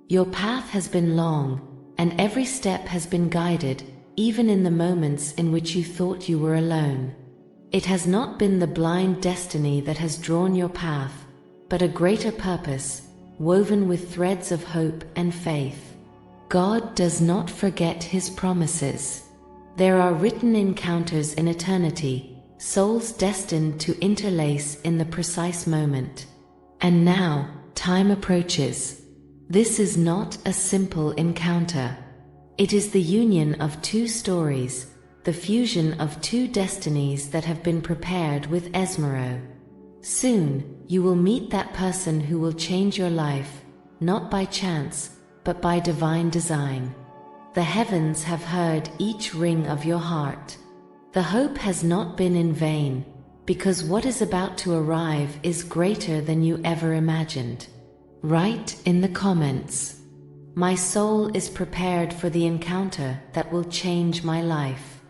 Your path has been long, and every step has been guided, even in the moments in which you thought you were alone. It has not been the blind destiny that has drawn your path, but a greater purpose, woven with threads of hope and faith. God does not forget His promises. There are written encounters in eternity, souls destined to interlace in the precise moment. And now, time approaches. This is not a simple encounter. It is the union of two stories, the fusion of two destinies that have been prepared with Esmero. Soon, you will meet that person who will change your life, not by chance, but by divine design. The heavens have heard each ring of your heart. The hope has not been in vain, because what is about to arrive is greater than you ever imagined. Write in the comments, "My soul is prepared for the encounter that will change my life."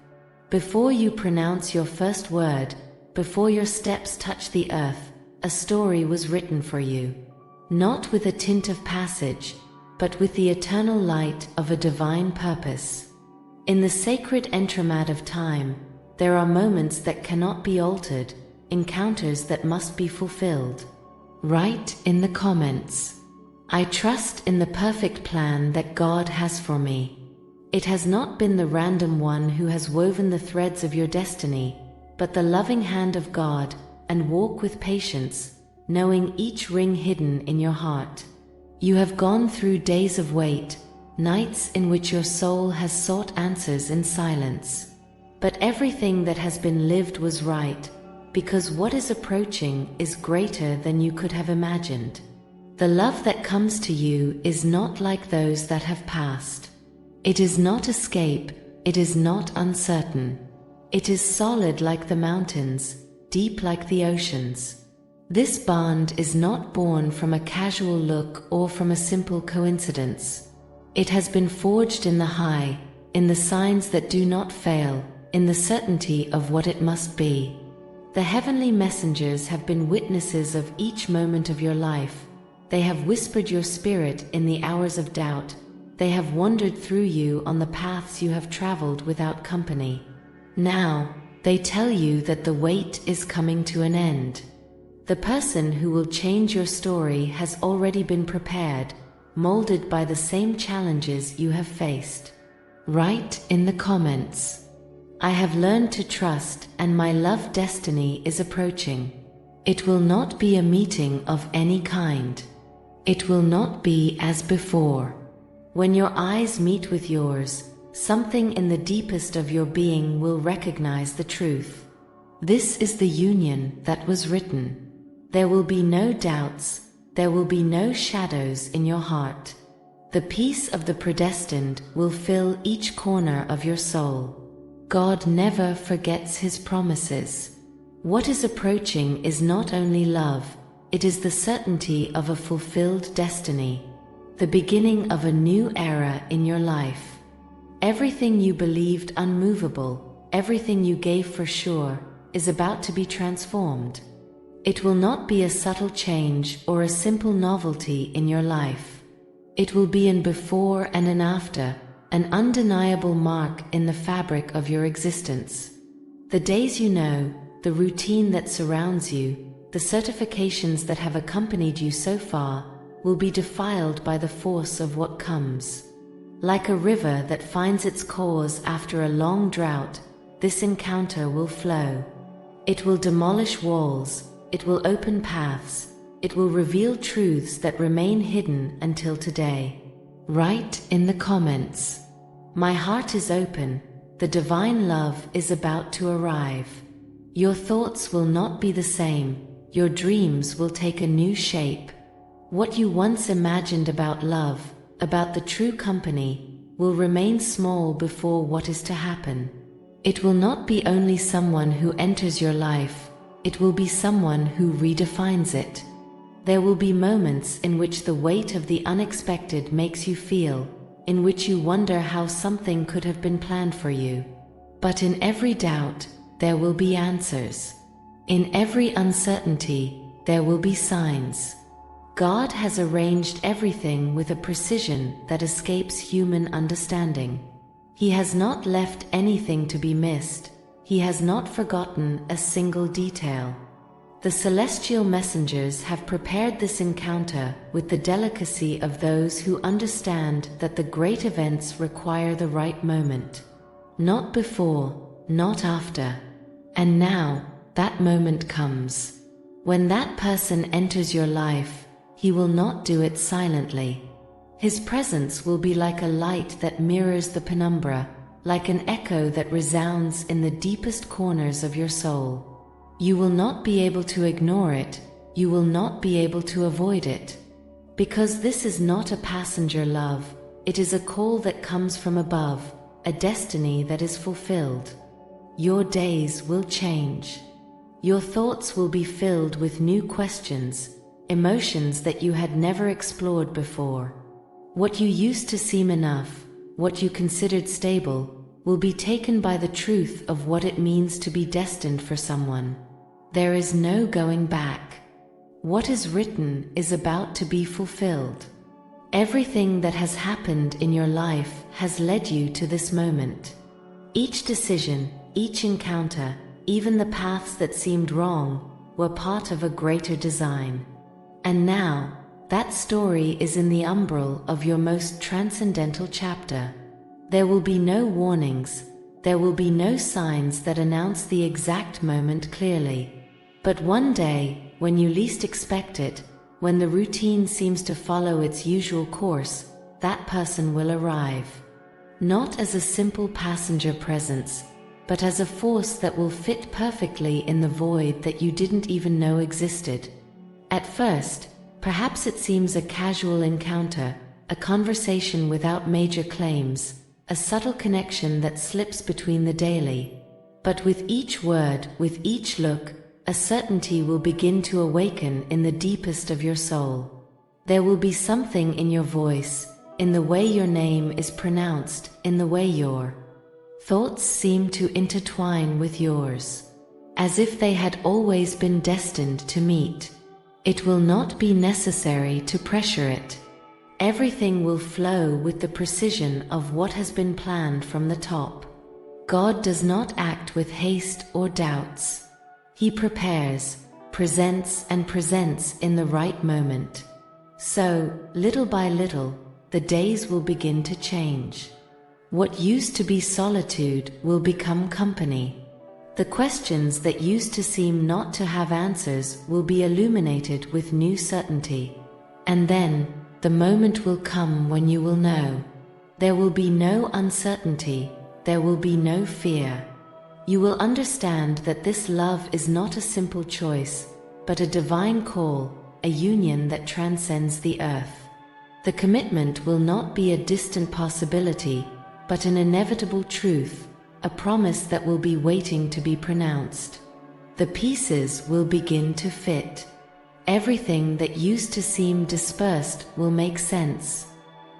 Before you pronounce your first word, before your steps touch the earth, a story was written for you. Not with a tint of passage, but with the eternal light of a divine purpose. In the sacred entremat of time, there are moments that cannot be altered, encounters that must be fulfilled. Write in the comments, "I trust in the perfect plan that God has for me." It has not been the random one who has woven the threads of your destiny, but the loving hand of God, and walk with patience, knowing each ring hidden in your heart. You have gone through days of wait, nights in which your soul has sought answers in silence. But everything that has been lived was right, because what is approaching is greater than you could have imagined. The love that comes to you is not like those that have passed. It is not escape, it is not uncertain. It is solid like the mountains, deep like the oceans. This bond is not born from a casual look or from a simple coincidence. It has been forged in the high, in the signs that do not fail, in the certainty of what it must be. The heavenly messengers have been witnesses of each moment of your life. They have whispered your spirit in the hours of doubt. They have wandered through you on the paths you have traveled without company. Now, they tell you that the wait is coming to an end. The person who will change your story has already been prepared, molded by the same challenges you have faced. Write in the comments, "I have learned to trust, and my love destiny is approaching." It will not be a meeting of any kind. It will not be as before. When your eyes meet with yours, something in the deepest of your being will recognize the truth. This is the union that was written. There will be no doubts, there will be no shadows in your heart. The peace of the predestined will fill each corner of your soul. God never forgets His promises. What is approaching is not only love, it is the certainty of a fulfilled destiny, the beginning of a new era in your life. Everything you believed unmovable, everything you gave for sure, is about to be transformed. It will not be a subtle change or a simple novelty in your life. It will be an before and an after, an undeniable mark in the fabric of your existence. The days you know, the routine that surrounds you, the certifications that have accompanied you so far, will be defiled by the force of what comes. Like a river that finds its cause after a long drought, this encounter will flow. It will demolish walls, it will open paths, it will reveal truths that remain hidden until today. Write in the comments, "My heart is open, the divine love is about to arrive." Your thoughts will not be the same, your dreams will take a new shape. What you once imagined about love, about the true company, will remain small before what is to happen. It will not be only someone who enters your life, it will be someone who redefines it. There will be moments in which the weight of the unexpected makes you feel, in which you wonder how something could have been planned for you. But in every doubt, there will be answers. In every uncertainty, there will be signs. God has arranged everything with a precision that escapes human understanding. He has not left anything to be missed. He has not forgotten a single detail. The celestial messengers have prepared this encounter with the delicacy of those who understand that the great events require the right moment. Not before, not after. And now, that moment comes. When that person enters your life, he will not do it silently. His presence will be like a light that mirrors the penumbra, like an echo that resounds in the deepest corners of your soul. You will not be able to ignore it, you will not be able to avoid it. Because this is not a passenger love, it is a call that comes from above, a destiny that is fulfilled. Your days will change. Your thoughts will be filled with new questions, emotions that you had never explored before. What you used to seem enough, what you considered stable, will be taken by the truth of what it means to be destined for someone. There is no going back. What is written is about to be fulfilled. Everything that has happened in your life has led you to this moment. Each decision, each encounter, even the paths that seemed wrong, were part of a greater design. And now, that story is in the umbral of your most transcendental chapter. There will be no warnings, there will be no signs that announce the exact moment clearly. But one day, when you least expect it, when the routine seems to follow its usual course, that person will arrive. Not as a simple passenger presence, but as a force that will fit perfectly in the void that you didn't even know existed. At first, perhaps it seems a casual encounter, a conversation without major claims, a subtle connection that slips between the daily. But with each word, with each look, a certainty will begin to awaken in the deepest of your soul. There will be something in your voice, in the way your name is pronounced, in the way your thoughts seem to intertwine with yours, as if they had always been destined to meet. It will not be necessary to pressure it. Everything will flow with the precision of what has been planned from the top. God does not act with haste or doubts. He prepares, presents in the right moment. So, little by little, the days will begin to change. What used to be solitude will become company. The questions that used to seem not to have answers will be illuminated with new certainty. And then, the moment will come when you will know. There will be no uncertainty, there will be no fear. You will understand that this love is not a simple choice, but a divine call, a union that transcends the earth. The commitment will not be a distant possibility, but an inevitable truth, a promise that will be waiting to be pronounced. The pieces will begin to fit. Everything that used to seem dispersed will make sense.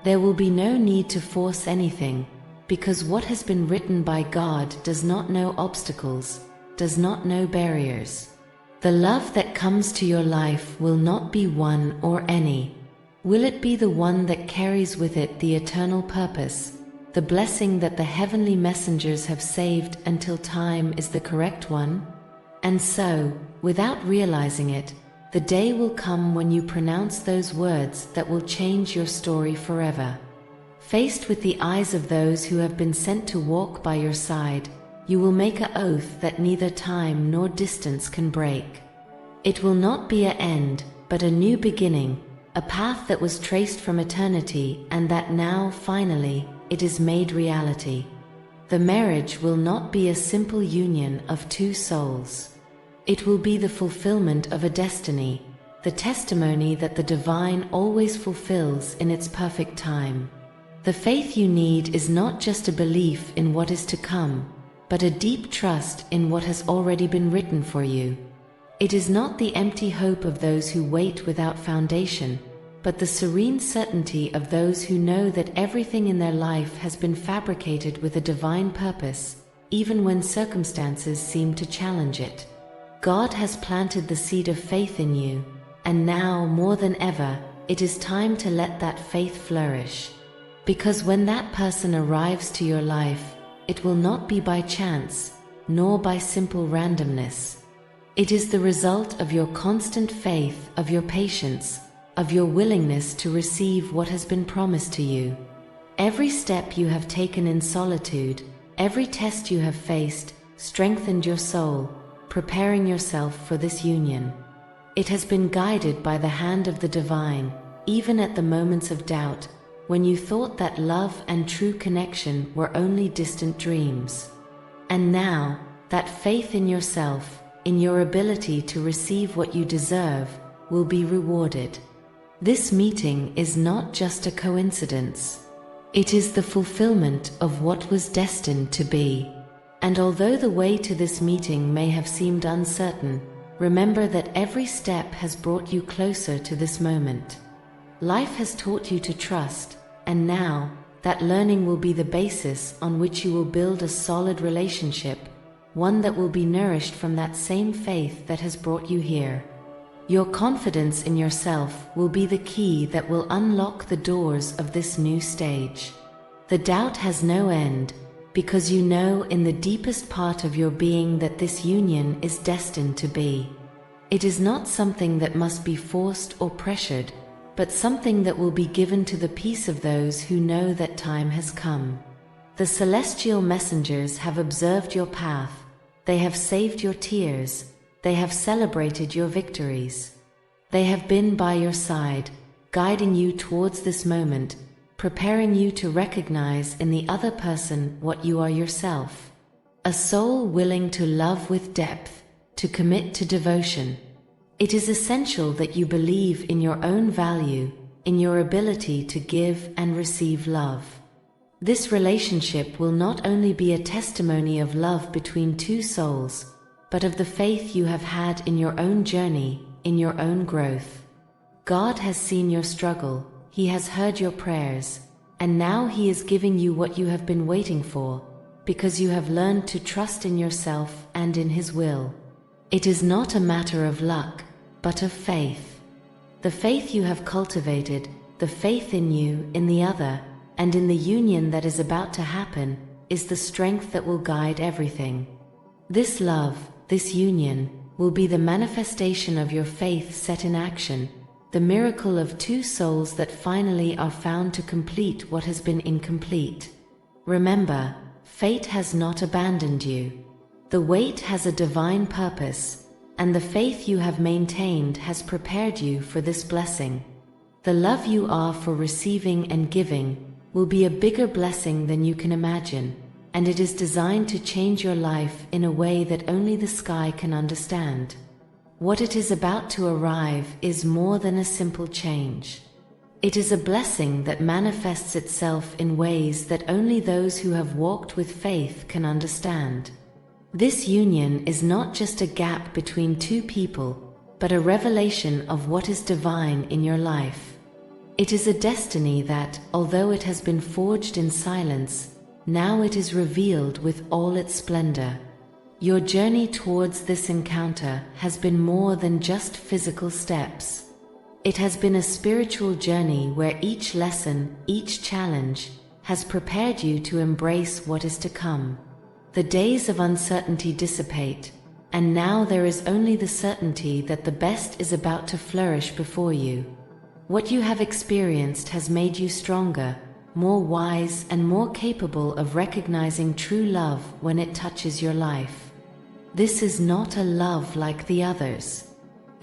There will be no need to force anything, because what has been written by God does not know obstacles, does not know barriers. The love that comes to your life will not be one or any. Will it be the one that carries with it the eternal purpose, the blessing that the heavenly messengers have saved until time is the correct one? And so, without realizing it, the day will come when you pronounce those words that will change your story forever. Faced with the eyes of those who have been sent to walk by your side, you will make an oath that neither time nor distance can break. It will not be an end, but a new beginning, a path that was traced from eternity and that now, finally, it is made reality. The marriage will not be a simple union of two souls. It will be the fulfillment of a destiny, the testimony that the divine always fulfills in its perfect time. The faith you need is not just a belief in what is to come, but a deep trust in what has already been written for you. It is not the empty hope of those who wait without foundation, but the serene certainty of those who know that everything in their life has been fabricated with a divine purpose, even when circumstances seem to challenge it. God has planted the seed of faith in you, And now, more than ever, it is time to let that faith flourish. Because when that person arrives to your life, it will not be by chance, nor by simple randomness. It is the result of your constant faith, of your patience, of your willingness to receive what has been promised to you. Every step you have taken in solitude, every test you have faced, strengthened your soul, preparing yourself for this union. It has been guided by the hand of the divine, even at the moments of doubt, when you thought that love and true connection were only distant dreams. And now, that faith in yourself, in your ability to receive what you deserve, will be rewarded. This meeting is not just a coincidence. It is the fulfillment of what was destined to be. And although the way to this meeting may have seemed uncertain, remember that every step has brought you closer to this moment. Life has taught you to trust, and now, that learning will be the basis on which you will build a solid relationship, one that will be nourished from that same faith that has brought you here. Your confidence in yourself will be the key that will unlock the doors of this new stage. The doubt has no end, because you know in the deepest part of your being that this union is destined to be. It is not something that must be forced or pressured, but something that will be given to the peace of those who know that time has come. The celestial messengers have observed your path, they have saved your tears, they have celebrated your victories. They have been by your side, guiding you towards this moment, preparing you to recognize in the other person what you are yourself. A soul willing to love with depth, to commit to devotion. It is essential that you believe in your own value, in your ability to give and receive love. This relationship will not only be a testimony of love between two souls, but of the faith you have had in your own journey, in your own growth. God has seen your struggle, He has heard your prayers, and now He is giving you what you have been waiting for, because you have learned to trust in yourself and in His will. It is not a matter of luck, but of faith. The faith you have cultivated, the faith in you, in the other, and in the union that is about to happen, is the strength that will guide everything. This love, this union, will be the manifestation of your faith set in action, the miracle of two souls that finally are found to complete what has been incomplete. Remember, fate has not abandoned you. The wait has a divine purpose, and the faith you have maintained has prepared you for this blessing. The love you are for receiving and giving will be a bigger blessing than you can imagine, and it is designed to change your life in a way that only the sky can understand. What it is about to arrive is more than a simple change. It is a blessing that manifests itself in ways that only those who have walked with faith can understand. This union is not just a gap between two people, but a revelation of what is divine in your life. It is a destiny that, although it has been forged in silence, now it is revealed with all its splendor. Your journey towards this encounter has been more than just physical steps. It has been a spiritual journey where each lesson, each challenge, has prepared you to embrace what is to come. The days of uncertainty dissipate, and now there is only the certainty that the best is about to flourish before you. What you have experienced has made you stronger, more wise, and more capable of recognizing true love when it touches your life. This is not a love like the others.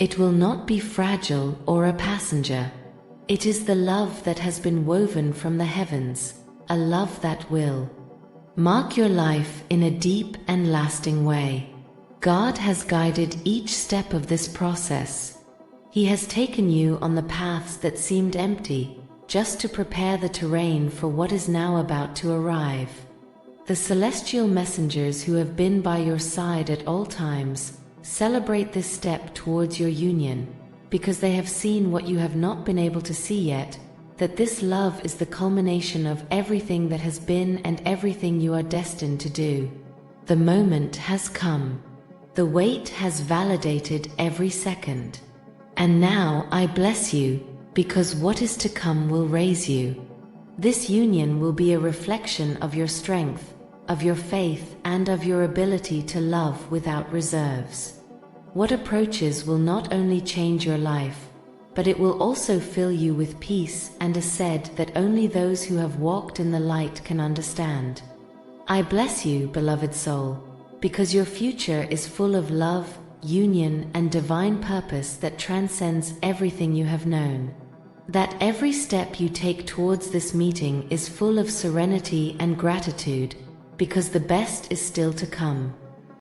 It will not be fragile or a passenger. It is the love that has been woven from the heavens, a love that will mark your life in a deep and lasting way. God has guided each step of this process. He has taken you on the paths that seemed empty, just to prepare the terrain for what is now about to arrive. The celestial messengers who have been by your side at all times celebrate this step towards your union, because they have seen what you have not been able to see yet, that this love is the culmination of everything that has been and everything you are destined to do. The moment has come. The wait has validated every second. And now I bless you, because what is to come will raise you. This union will be a reflection of your strength, of your faith, and of your ability to love without reserves. What approaches will not only change your life, but it will also fill you with peace and a said that only those who have walked in the light can understand. I bless you, beloved soul, because your future is full of love, union, and divine purpose that transcends everything you have known. That every step you take towards this meeting is full of serenity and gratitude, because the best is still to come.